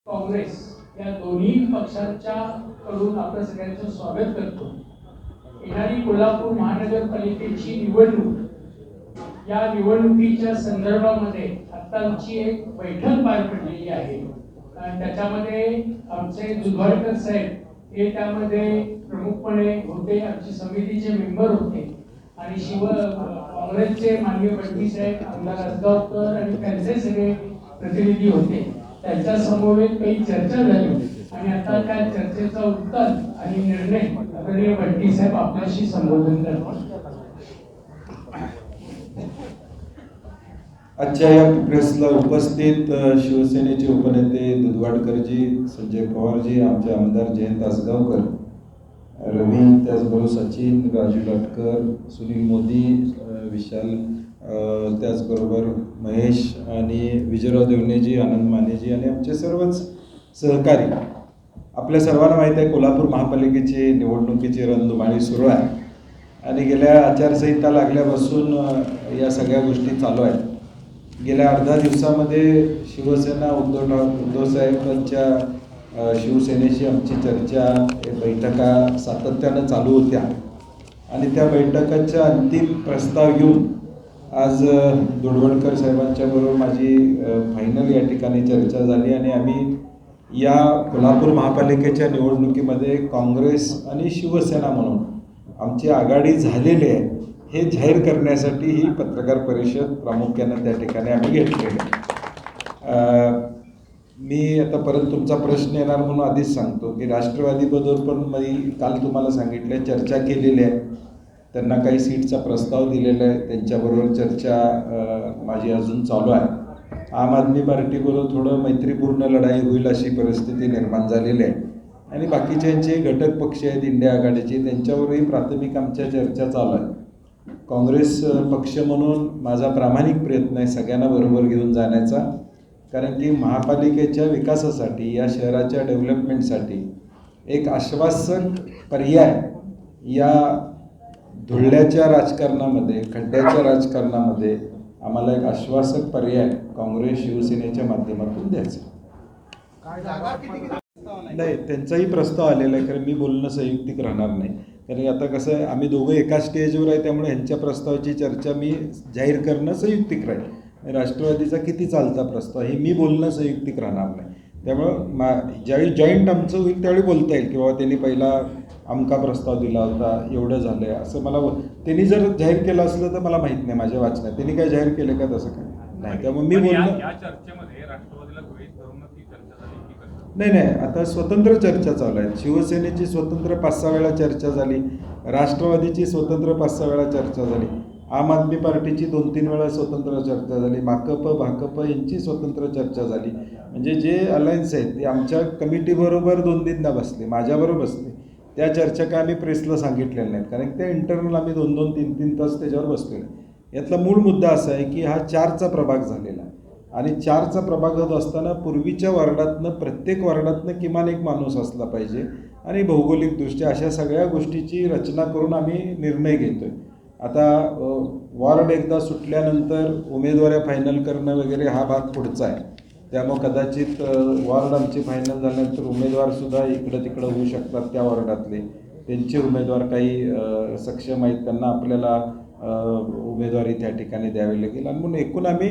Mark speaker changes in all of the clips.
Speaker 1: काँग्रेस या दोन्ही पक्षांच्या कडून आपलं सगळ्यांचं स्वागत करतो। येणारी कोल्हापूर महानगरपालिकेची निवडणूक या निवडणुकीच्या संदर्भामध्ये आत्ताची एक बैठक पार पडलेली आहे। त्याच्यामध्ये आमचे दुधवाडकर साहेब हे त्यामध्ये प्रमुखपणे होते, आमची समितीचे मेंबर होते आणि काँग्रेसचे माननीय बंटी साहेब, आमदार असगावकर आणि त्यांचे सगळे प्रतिनिधी होते। त्यांच्या समवेत काही चर्चा झाली आणि आता त्या चर्चेचा उत्तर आणि निर्णय आदरणीय बंटी साहेब आपल्याशी संबोधन करतात।
Speaker 2: आजच्या या प्रेसला उपस्थित शिवसेनेचे उपनेते दुधवाडकरजी, संजय पवारजी, आमचे आमदार जयंत असगावकर, रवी, त्याचबरोबर सचिन, राजू लाटकर, सुनील मोदी, विशाल, त्याचबरोबर महेश आणि विजयराव देवणेजी, आनंद मानेजी आणि आमचे सर्वच सहकारी। आपल्या सर्वांना माहीत आहे कोल्हापूर महापालिकेची निवडणुकीची रणधुमाळी सुरू आहे आणि गेल्या आचारसंहिता लागल्यापासून या सगळ्या गोष्टी चालू आहेत। गेल्या अर्ध्या दिवसामध्ये शिवसेना उद्धव साहेबांच्या शिवसेनेशी आमची चर्चा, बैठका सातत्यानं चालू होत्या आणि त्या बैठकांचा अंतिम प्रस्ताव घेऊन आज दुधवाडकर साहेबांच्या बरोबर माझी फायनल या ठिकाणी चर्चा झाली आणि आम्ही या कोल्हापूर महापालिकेच्या निवडणुकीमध्ये काँग्रेस आणि शिवसेना म्हणून आमची आघाडी झालेली आहे हे जाहीर करण्यासाठी ही पत्रकार परिषद प्रामुख्यानं त्या ठिकाणी आम्ही घेतलेली आहे। मी आता परत तुमचा प्रश्न येणार म्हणून आधीच सांगतो की राष्ट्रवादीबरोबर पण मी काल तुम्हाला सांगितलं चर्चा केलेली आहे, त्यांना काही सीटचा प्रस्ताव दिलेला आहे, त्यांच्याबरोबर चर्चा माझी अजून चालू आहे। आम आदमी पार्टीबरोबर थोडं मैत्रीपूर्ण लढाई होईल अशी परिस्थिती निर्माण झालेली आहे आणि बाकीच्यांचे घटक पक्ष आहेत इंडिया आघाडीचे, त्यांच्यावरही प्राथमिक आमच्या चर्चा चालू आहे। काँग्रेस पक्ष म्हणून माझा प्रामाणिक प्रयत्न आहे सगळ्यांना बरोबर घेऊन जाण्याचा, कारण की महापालिकेच्या विकासासाठी, या शहराच्या डेव्हलपमेंटसाठी एक आश्वासक पर्याय या धुळल्याच्या राजकारणामध्ये, खड्ड्याच्या राजकारणामध्ये आम्हाला एक आश्वासक पर्याय काँग्रेस शिवसेनेच्या माध्यमातून द्यायचा। नाही, त्यांचाही प्रस्ताव आलेला आहे, कारण मी बोलणं संयुक्तिक राहणार नाही, कारण आता कसं आहे आम्ही दोघं एका स्टेजवर आहे, त्यामुळे ह्यांच्या प्रस्तावाची चर्चा मी जाहीर करणं संयुक्तिक राहील। राष्ट्रवादीचा किती चालता प्रस्ताव हे मी बोलणं संयुक्तिक राहणार नाही, त्यामुळं ज्यावेळी जॉईंट आमचं होईल त्यावेळी बोलता येईल की बाबा त्यांनी पहिला आमका प्रस्ताव दिला होता, एवढं झालं आहे असं मला त्यांनी जर जाहीर केलं असलं तर मला माहीत नाही माझ्या वाचण्यात त्यांनी काय जाहीर केलं का तसं काय नाही, त्यामुळे मी बोलणं नाही, आता स्वतंत्र चर्चा चालू आहे। शिवसेनेची स्वतंत्र 5-6 वेळा चर्चा झाली, राष्ट्रवादीची स्वतंत्र 5-6 वेळा चर्चा झाली, आम आदमी पार्टीची 2-3 वेळा स्वतंत्र चर्चा झाली, भाकप यांची स्वतंत्र चर्चा झाली। म्हणजे जे अलायन्स आहेत ते आमच्या कमिटीबरोबर 2-3दा बसले, माझ्याबरोबर बसले, त्या चर्चा काय आम्ही प्रेसला सांगितलेल्या नाहीत, कारण त्या इंटरनल आम्ही 2-2, 3-3 तास त्याच्यावर बसलेलो। यातला मूळ मुद्दा असा आहे की हा 4चा प्रभाग झालेला आणि 4चा प्रभाग होत असताना पूर्वीच्या वॉर्डातनं प्रत्येक वॉर्डातनं किमान एक माणूस असला पाहिजे आणि भौगोलिकदृष्ट्या अशा सगळ्या गोष्टीची रचना करून आम्ही निर्णय घेतो आहे। आता वॉर्ड एकदा सुटल्यानंतर उमेदवाऱ्या फायनल करणं वगैरे हा भाग पुढचा आहे, त्यामुळे कदाचित वॉर्ड आमची फायनल झाल्यानंतर उमेदवारसुद्धा इकडं तिकडं होऊ शकतात त्या वॉर्डातले, त्यांचे उमेदवार काही सक्षम आहेत त्यांना आपल्याला उमेदवारी त्या ठिकाणी द्यावी लागेल आणि म्हणून एकूण आम्ही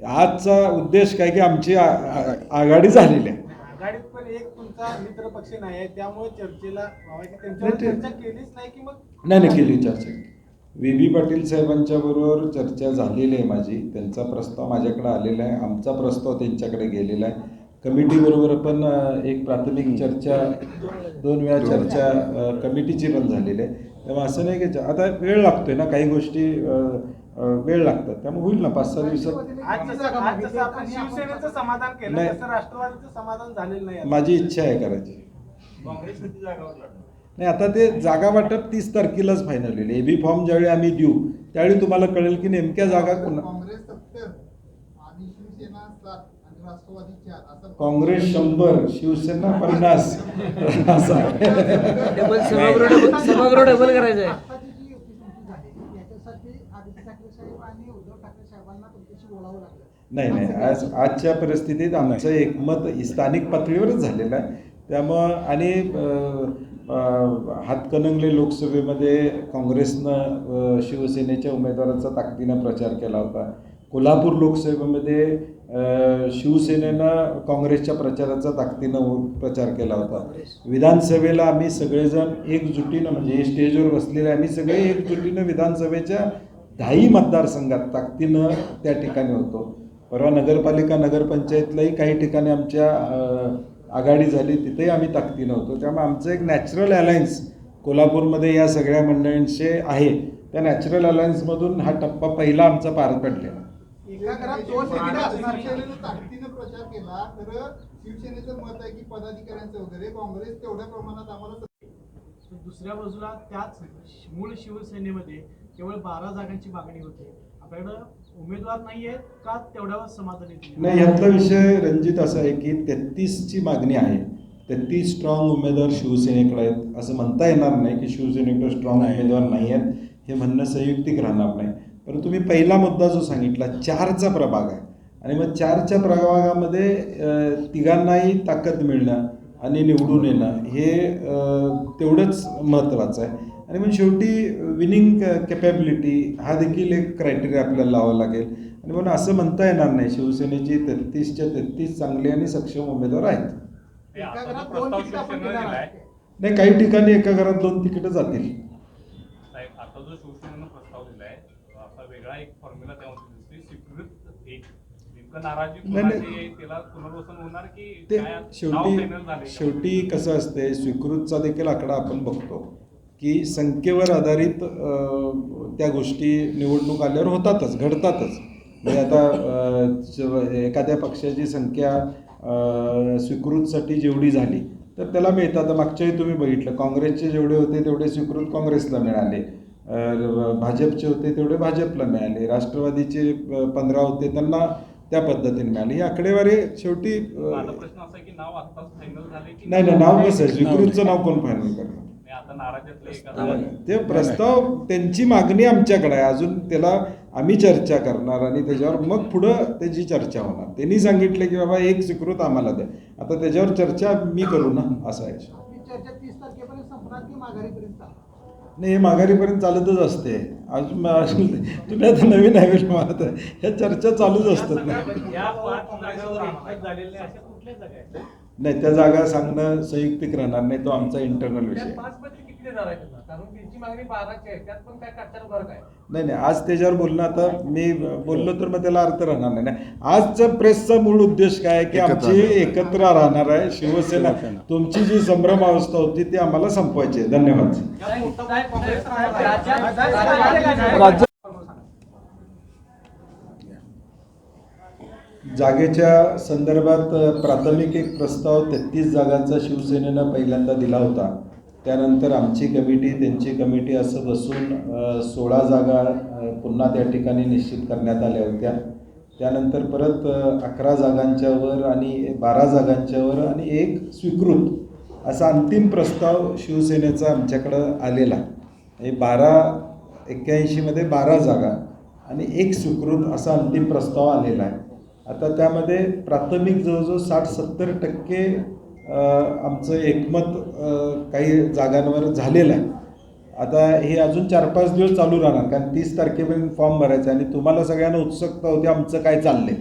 Speaker 2: आजचा उद्देश काय की आमची आघाडी झालेली आहे।
Speaker 3: आघाडीत पण एक तुमचा मित्र पक्ष नाही आहे, त्यामुळे चर्चेला चर्चा केलीच नाही की मग
Speaker 2: नाही केली चर्चा। VB पाटील साहेबांच्या बरोबर चर्चा झालेली आहे माझी, त्यांचा प्रस्ताव माझ्याकडे आलेला आहे, आमचा प्रस्ताव त्यांच्याकडे गेलेला आहे। कमिटीबरोबर पण एक प्राथमिक चर्चा 2 वेळा चर्चा कमिटीची पण झालेली आहे, तेव्हा असं नाही की आता वेळ लागतोय ना, काही गोष्टी वेळ लागतात, त्यामुळे होईल ना 5-6 दिवसात।
Speaker 3: शिवसेनेचं समाधान केलं तसं राष्ट्रवादीचं समाधान झालेलं नाही,
Speaker 2: माझी इच्छा आहे करायची। नाही, आता ते जागा वाटप 30 तारखेलाच फायनल होईल। AB फॉर्म ज्यावेळी आम्ही देऊ त्यावेळी तुम्हाला कळेल की नेमक्या जागा काँग्रेस 100 शिवसेना 50 असा
Speaker 4: सभागृह डबल करायचं आहे।
Speaker 5: याच्यासाठी आदित्य ठाकरे साहेब आणि उद्धव ठाकरे साहेबांना तुमच्याशी बोलावं लागलं,
Speaker 2: नाही आजच्या परिस्थितीत आमचं एकमत स्थानिक पातळीवरच झालेलं आहे. त्यामुळं आणि हातकणंगले लोकसभेमध्ये काँग्रेसनं शिवसेनेच्या उमेदवाराचा ताकदीनं प्रचार केला होता. कोल्हापूर लोकसभेमध्ये शिवसेनेनं काँग्रेसच्या प्रचाराचा ताकदीनं प्रचार केला होता. विधानसभेला आम्ही सगळेजण एकजुटीनं म्हणजे स्टेजवर बसलेले आम्ही सगळे एकजुटीनं विधानसभेच्या 10 मतदारसंघात ताकदीनं त्या ठिकाणी होतो. परवा नगरपालिका नगरपंचायतलाही काही ठिकाणी आमच्या आघाडी झाली, तिथेही आम्ही ताकदीनं होतो. त्यामुळे आमचं एक नॅचरल अलायन्स कोल्हापूरमध्ये या सगळ्या मंडळींशी आहे. त्या नॅचरल अलायन्समधून हा टप्पा पहिला आमचा पार पडलेला.
Speaker 3: एका घरात दोन तिकीटं असणार.
Speaker 4: शिवसेनेनं ताकदीनं प्रचार केला तर शिवसेनेचं मत आहे की पदाधिकाऱ्यांचं वगैरे काँग्रेस तेवढ्या प्रमाणात आम्हाला.
Speaker 3: दुसऱ्या बाजूला त्याच मूळ शिवसेनेमध्ये केवळ 12 जागांची मागणी होते. आपल्याकडं उमेदवार नाही आहेत का तेवढ्यावर समाधानी
Speaker 2: नाही, यातला विषय रणजित असा आहे की 33ची मागणी आहे. 33 स्ट्रॉंग उमेदवार शिवसेनेकडे आहेत असं म्हणता येणार नाही की शिवसेनेकडे स्ट्रॉंग उमेदवार नाही आहेत, हे म्हणणं संयुक्तिक राहणार नाही. पण तुम्ही पहिला मुद्दा जो सांगितला 4चा प्रभाग आहे आणि मग 4च्या प्रभागामध्ये तिघांनाही ताकद मिळणं आणि निवडून येणं हे तेवढंच महत्त्वाचं आहे. आणि मग शेवटी विनिंग कॅपॅबिलिटी हा देखील एक क्रायटेरिया आपल्याला लावावा लागेल. आणि म्हणून असं म्हणता येणार नाही शिवसेनेची 33च्या 33 चांगले आणि सक्षम उमेदवार आहेत.
Speaker 3: एका घरात दोन तिकीटं आपण देणार आहे.
Speaker 2: नाही, काही ठिकाणी एका घरात 2 तिकीटं जातील.
Speaker 5: साहेब आता जो शिवसेनेनं प्रस्ताव दिलाय असा वेगळा एक फॉर्म्युला त्यामध्ये स्वीकृत एक नेमकं नाराजी कोणाची आहे, त्याला पुनर्वसन होणार की
Speaker 2: ते
Speaker 5: काय नाव फायनल झालंय?
Speaker 2: शेवटी कसं असते, स्वीकृतचा देखील आकडा आपण बघतो की संख्येवर आधारित त्या गोष्टी निवडणूक आल्यावर होतातच, घडतातच. म्हणजे आता एखाद्या पक्षाची संख्या स्वीकृतसाठी जेवढी झाली तर त्याला मिळतं. आता मागच्याही तुम्ही बघितलं काँग्रेसचे जेवढे होते तेवढे स्वीकृत काँग्रेसला मिळाले, भाजपचे होते तेवढे भाजपला मिळाले, राष्ट्रवादीचे 15 होते त्यांना त्या पद्धतीने मिळाले. ही आकडेवारी शेवटी
Speaker 5: माझा प्रश्न असा आहे की नाव आत्ताच फायनल झाले की
Speaker 2: नाही, नाव कसं आहे, स्वीकृतचं नाव कोण फायनल करणार?
Speaker 5: आता नाराजातलं एका
Speaker 2: ते प्रस्ताव त्यांची मागणी आमच्याकडे आहे, अजून त्याला आम्ही चर्चा करणार आणि त्याच्यावर मग पुढं त्याची चर्चा होणार. त्यांनी सांगितलं की बाबा एक स्वीकृत आम्हाला द्या, आता त्याच्यावर चर्चा मी करू ना, असं आहे.
Speaker 3: चर्चा 30 तारखेपर्यंत संपणार की माघारीपर्यंत?
Speaker 2: नाही, हे माघारीपर्यंत चालतच असते. अजून तुम्ही आता नवीन आहे मला तर ह्या चर्चा चालूच असतात ना.
Speaker 5: या 5 जागांवर एकमत झालेले नाही, अशा कुठल्या जागा आहेत?
Speaker 2: नाही, त्या जागा सांगणं संयुक्तिक राहणार नाही, तो आमचा इंटरनल विषय.
Speaker 6: 5 मध्ये किती देणार आहे त्यांना? कारण त्यांची मागणी 12ची आहे, त्यात पण काय काटछाट फरक आहे.
Speaker 2: नाही, आज त्याच्यावर बोलणं, आता मी बोललो तर मग त्याला अर्थ राहणार नाही. नाही, आजचा प्रेसचा मूळ उद्देश काय आहे की आमची एकत्र राहणार आहे शिवसेना. तुमची जी संभ्रम अवस्था होती ती आम्हाला संपवायची आहे. धन्यवाद. जागेच्या संदर्भात प्राथमिक एक प्रस्ताव 33 जागांचा शिवसेनेनं पहिल्यांदा दिला होता. त्यानंतर आमची कमिटी त्यांची कमिटी असं बसून 16 जागा पुन्हा त्या ठिकाणी निश्चित करण्यात आल्या होत्या. त्यानंतर परत 11 जागांच्यावर आणि 12 जागांच्यावर आणि एक स्वीकृत असा अंतिम प्रस्ताव शिवसेनेचा आमच्याकडं आलेला. 81मध्ये 12 जागा आणि एक स्वीकृत असा अंतिम प्रस्ताव आलेला आहे. आता त्यामध्ये प्राथमिक जवळजवळ 60-70% आमचं एकमत काही जागांवर झालेलं आहे. आता हे अजून 4-5 दिवस चालू राहणार, कारण 30 तारखेपर्यंत फॉर्म भरायचा आणि तुम्हाला सगळ्यांना उत्सुकता होती आमचं काय चाललं आहे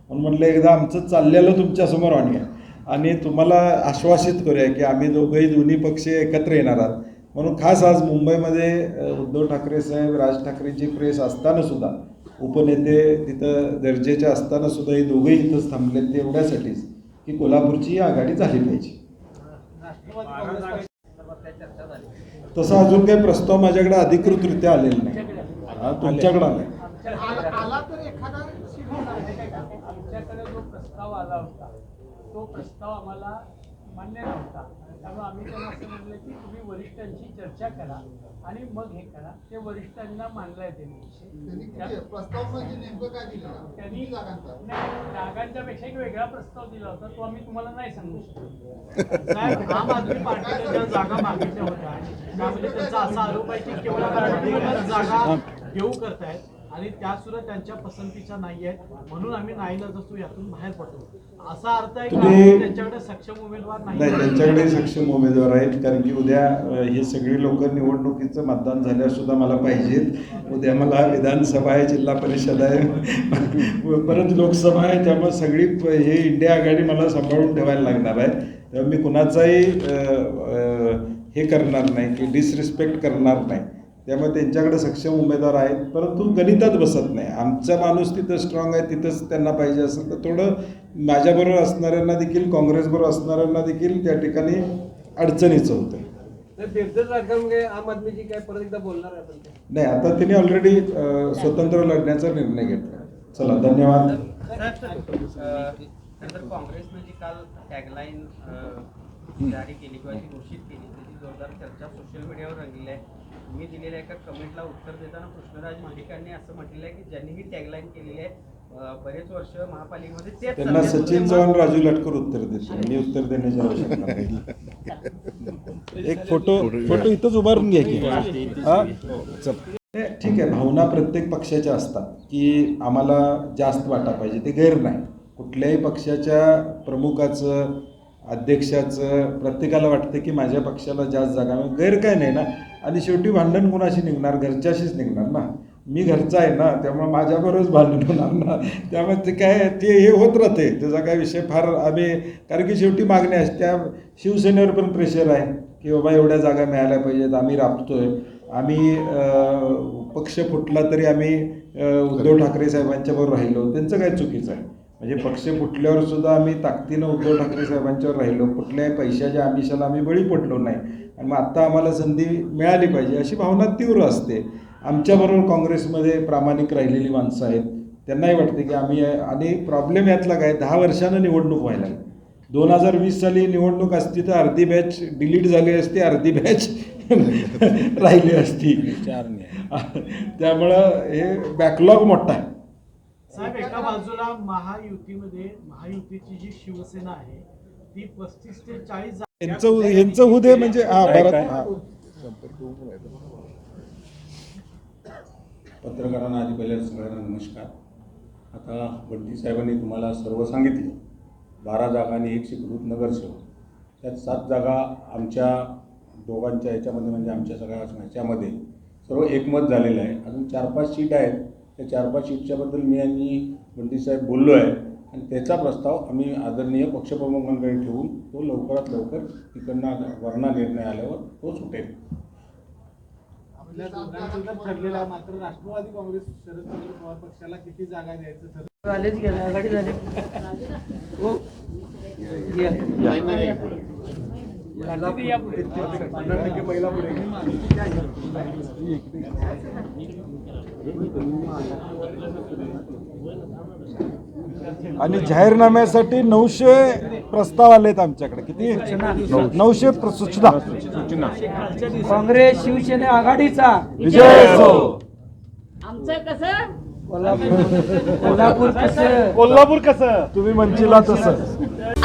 Speaker 2: म्हणून म्हटलं एकदा आमचं चाललेलं तुमच्यासमोर आणूया आणि तुम्हाला आश्वासित करूया की आम्ही दोन्ही पक्ष एकत्र येणार आहात. म्हणून खास आज मुंबईमध्ये उद्धव ठाकरे साहेब, राज ठाकरेंची प्रेस असताना सुद्धा, उपनेते तिथं दर्जेचे असताना सुद्धा हे दोघेही इथंच थांबले ते एवढ्यासाठीच की कोल्हापूरची आघाडी झाली पाहिजे. तसा अजून काही प्रस्ताव माझ्याकडे अधिकृतरित्या आलेला नाही. तुमच्याकडे आलाय?
Speaker 3: आला तर एखादा सीट होणार आहे का?
Speaker 1: आमच्याकडे जो प्रस्ताव आला होता तो प्रस्ताव आम्हाला मान्य नव्हता. त्यामुळे आम्ही त्यांना असं म्हटलं की तुम्ही वरिष्ठांची चर्चा करा आणि मग हे करा. ते वरिष्ठांना मानलाय
Speaker 4: त्यांनी प्रस्ताव म्हणजे नेमकं काय दिलं?
Speaker 1: त्यांनी
Speaker 4: जागांचा
Speaker 1: जागांच्या पेक्षा एक वेगळा प्रस्ताव दिला होता, तो आम्ही तुम्हाला नाही सांगू शकतो.
Speaker 3: साहेब, आम आदमी पार्टीने ज्या जागा मागितल्या होत्या त्यामध्ये त्यांचा असा आरोप आहे की केवळ जागा घेऊ करतायत आणि त्या सुद्धा त्यांच्या पसंतीच्या नाही आहेत, म्हणून आम्ही नाईलाजास्तव यातून बाहेर पडतो, असा अर्थ आहे
Speaker 2: तुम्ही-
Speaker 3: का त्यांच्याकडे सक्षम उमेदवार
Speaker 2: नाही,
Speaker 3: नाही?
Speaker 2: त्यांच्याकडे सक्षम उमेदवार आहेत, कारण की उद्या हे सगळी लोक निवडणुकीचं मतदान झाल्यावर सुद्धा मला पाहिजेत. उद्या मला विधानसभा आहे, जिल्हा परिषद आहे, परत लोकसभा आहे, त्यामुळे सगळी हे इंडिया आघाडी मला सांभाळून ठेवायला लागणार आहे. तेव्हा मी कुणाचाही हे करणार नाही की डिसरिस्पेक्ट करणार नाही. त्यामुळे त्यांच्याकडे सक्षम उमेदवार आहेत, परंतु गणितात बसत नाही. आमचा माणूस तिथं स्ट्रॉंग आहे, तिथंच त्यांना पाहिजे असेल तर थोडं माझ्याबरोबर असणाऱ्यांना देखील, काँग्रेसबरोबर असणाऱ्यांना देखील त्या ठिकाणी अडचणीचं होतं.
Speaker 6: बिरजल राजकारण आम आदमीची काय परत एकदा बोलणार आहे आपण ते?
Speaker 2: नाही, आता त्यांनी ऑलरेडी स्वतंत्र लढण्याचा निर्णय घेतला. चला, धन्यवाद.
Speaker 7: नंतर काँग्रेसने जी काल टॅगलाईन जारी केली किंवा जी घोषित केली त्याची जोरदार चर्चा सोशल मीडियावर रंगलेली आहे. मी दिलेल्या एका कमेंटला उत्तर देताना कृष्णराज महाडिकांनी असं म्हटलेलं आहे की ज्यांनी ही टॅगलाईन केलेली आहे बरेच वर्ष महापालिकेमध्ये तेच
Speaker 2: त्यांना
Speaker 7: सध्या
Speaker 2: सचिन चव्हाण, राजू लटकर उत्तर देतील. मी उत्तर देण्याची आवश्यकता नाही. एक फोटो इथंच उभारून घ्या की. हा? चल. ठीक आहे, भावना प्रत्येक पक्षाच्या असतात की आम्हाला जास्त वाटा पाहिजे, ते गैर नाही. कुठल्याही पक्षाच्या प्रमुखाचं, अध्यक्षाचं प्रत्येकाला वाटतं की माझ्या पक्षाला जास्त जागा, गैर काय नाही ना. आणि शेवटी भांडण कोणाशी निघणार? घरच्याशीच निघणार ना. मी घरचा आहे ना, त्यामुळे माझ्याबरोबरच भांडण होणार ना. त्यामुळे ते काय ते हे होत राहते, त्याचा काय विषय फार आम्ही, कारण की शेवटी मागण्या असते. त्या शिवसेनेवर पण प्रेशर आहे की बाबा एवढ्या जागा मिळाल्या पाहिजेत, आम्ही राबतोय. आम्ही पक्ष फुटला तरी आम्ही उद्धव ठाकरे साहेबांच्याबरोबर राहिलो, त्यांचं काय चुकीचं आहे? म्हणजे पक्ष फुटल्यावर सुद्धा आम्ही ताकदीनं उद्धव ठाकरे साहेबांच्यावर राहिलो, कुठल्याही पैशाच्या आमिषाला आम्ही बळी पडलो नाही. आणि मग आत्ता आम्हाला संधी मिळाली पाहिजे अशी भावना तीव्र असते. आमच्याबरोबर काँग्रेसमध्ये प्रामाणिक राहिलेली माणसं आहेत, त्यांनाही वाटते की आम्ही, आणि प्रॉब्लेम यातला काय, 10 वर्षानं निवडणूक व्हायला. 2020 साली निवडणूक असती तर अर्धी बॅच डिलीट झाली असती, अर्धी बॅच राहिली असती. त्यामुळं हे बॅकलॉग मोठा आहे.
Speaker 3: साहेब, एका बाजूला महायुतीची जी शिवसेना आहे ती 35 ते 40
Speaker 2: यांचं होऊ दे, म्हणजे
Speaker 8: पत्रकारांना आधी पहिल्या सगळ्यांना नमस्कार. आता बंटी साहेबांनी तुम्हाला सर्व सांगितले. 12 जागा आणि 1 स्वीकृत नगरसेवक, त्यात 7 जागा आमच्या दोघांच्या ह्याच्यामध्ये, म्हणजे आमच्या सगळ्या ह्याच्यामध्ये सर्व एकमत झालेलं आहे. अजून 4-5 सीट आहेत, त्या 4-5 सीटच्याबद्दल मी आणि बंटी साहेब बोललो आहे आणि त्याचा प्रस्ताव आम्ही आदरणीय पक्षप्रमुखांकडे ठेवून तो लवकरात लवकर तिकडनं वरना निर्णय आल्यावर तो सुटेल.
Speaker 3: आपल्या दोघांचं तर ठरलेलं आहे, मात्र राष्ट्रवादी काँग्रेस शरदचंद्र पवार पक्षाला किती जागा द्यायचं ठरलं?
Speaker 7: आलेच गेले, आघाडी झाली. हो.
Speaker 2: आणि जाहीरनाम्यासाठी 900 प्रस्ताव आलेत आमच्याकडे. किती? 900 सूचना.
Speaker 7: काँग्रेस शिवसेना आघाडीचा
Speaker 2: विजय असो.
Speaker 9: आमचं कसं
Speaker 3: कोल्हापूर कसं
Speaker 2: तुम्ही म्हणशीला तसं.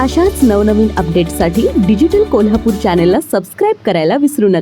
Speaker 10: अशाच नवनवीन अपडेट्ससाठी डिजिटल कोल्हापूर चॅनेलला सबस्क्राईब करायला विसरू नका.